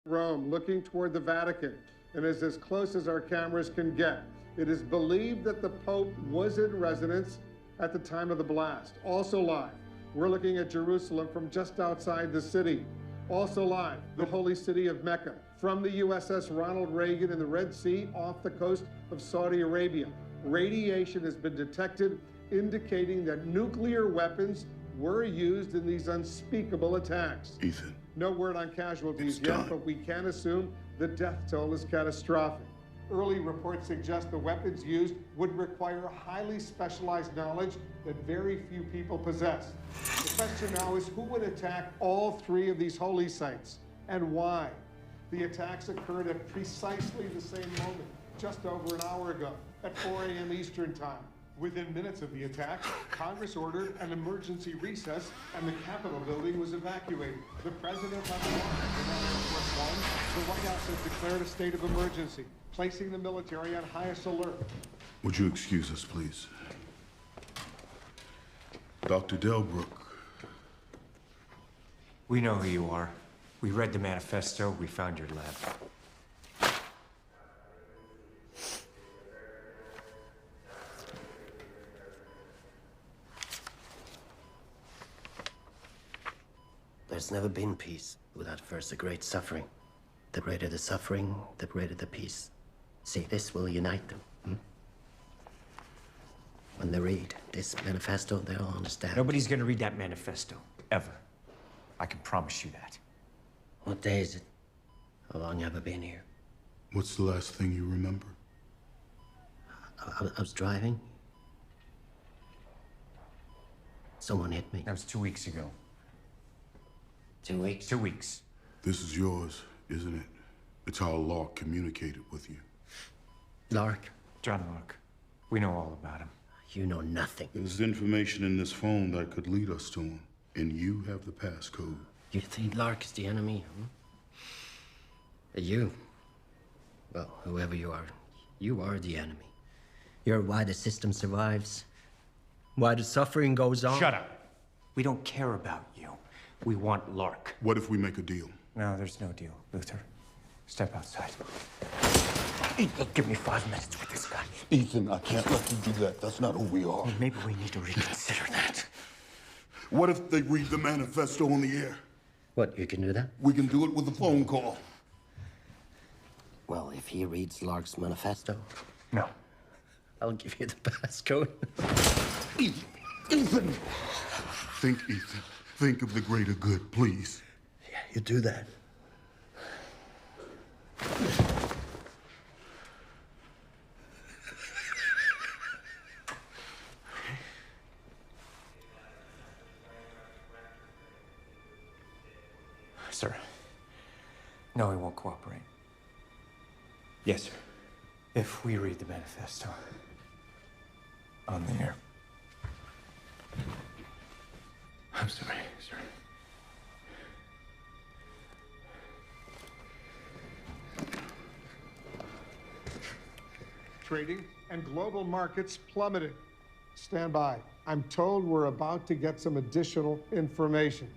Rome, looking toward the Vatican, and is as close as our cameras can get. It is believed that the Pope was in residence at the time of the blast. Also live, we're looking at Jerusalem from just outside the city. Also live, the holy city of Mecca, from the USS Ronald Reagan in the Red Sea off the coast of Saudi Arabia. Radiation has been detected, indicating that nuclear weapons were used in these unspeakable attacks. Ethan. No word on casualties yet, done. but we can assume the death toll is catastrophic. Early reports suggest the weapons used would require highly specialized knowledge that very few people possess. The question now is, who would attack all three of these holy sites, and why? The attacks occurred at precisely the same moment, just over an hour ago, at 4 a.m. Eastern Time. Within minutes of the attack, Congress ordered an emergency recess and the Capitol building was evacuated. The president on the line, the White House has declared a state of emergency, placing the military on highest alert. Would you excuse us, please? Dr. Delbrook. We know who you are. We read the manifesto. We found your lab. There's never been peace without first a great suffering. The greater the suffering, the greater the peace. See, this will unite them. When they read this manifesto, they'll understand. Nobody's gonna read that manifesto, ever. I can promise you that. What day is it? How long have I been here? What's the last thing you remember? I was driving. Someone hit me. That was 2 weeks ago. 2 weeks? 2 weeks. This is yours, isn't it? It's how Lark communicated with you. Lark? John Lark. We know all about him. You know nothing. There's information in this phone that could lead us to him, and you have the passcode. You think Lark is the enemy, You? Well, whoever you are the enemy. You're why the system survives. Why the suffering goes on. Shut up. We don't care about you. We want Lark. What if we make a deal? No, there's no deal. Luther, step outside. Give me 5 minutes with this guy. Ethan, I can't let you do that. That's not who we are. Maybe we need to reconsider that. What if they read the manifesto on the air? What, you can do that? We can do it with a phone call. Well, if he reads Lark's manifesto, No. I'll give you the passcode. Ethan! Think, Ethan. Think of the greater good, please. Yeah, you do that. Sir. No, he won't cooperate. Yes, sir. If we read the manifesto on the air. I'm sorry, sir. Trading and global markets plummeted. Stand by. I'm told we're about to get some additional information.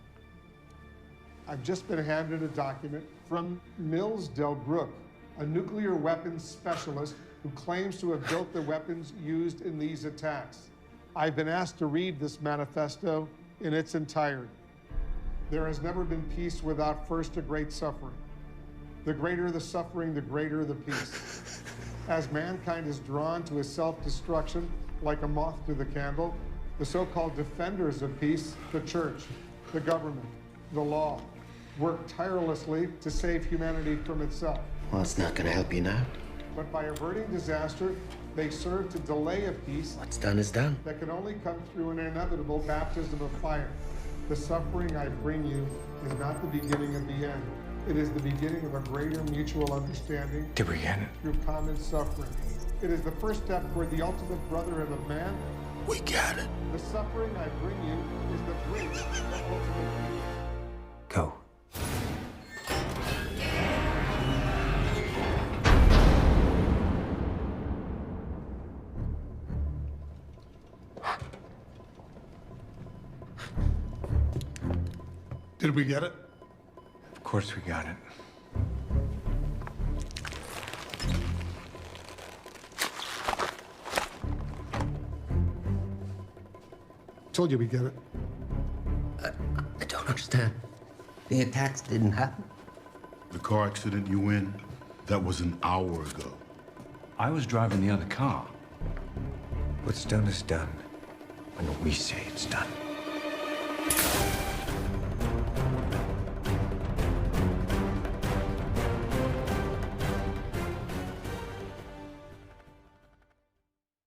I've just been handed a document from Nils Delbruck, a nuclear weapons specialist who claims to have built the weapons used in these attacks. I've been asked to read this manifesto in its entirety. There has never been peace without first a great suffering. The greater the suffering, the greater the peace. As mankind is drawn to a self-destruction like a moth to the candle, the so-called defenders of peace, the church, the government, the law, work tirelessly to save humanity from itself. Well, it's not gonna help you now. But by averting disaster, they serve to delay a peace What's done is done. that can only come through an inevitable baptism of fire. The suffering I bring you is not the beginning of the end. It is the beginning of a greater mutual understanding Did we get it? through common suffering. It is the first step toward the ultimate brotherhood of man. We got it. The suffering I bring you is the bridge to the ultimate peace. Go. Did we get it? Of course we got it. Told you we get it. I don't understand. The attacks didn't happen. The car accident you in, that was an hour ago. I was driving the other car. What's done is done when we say it's done.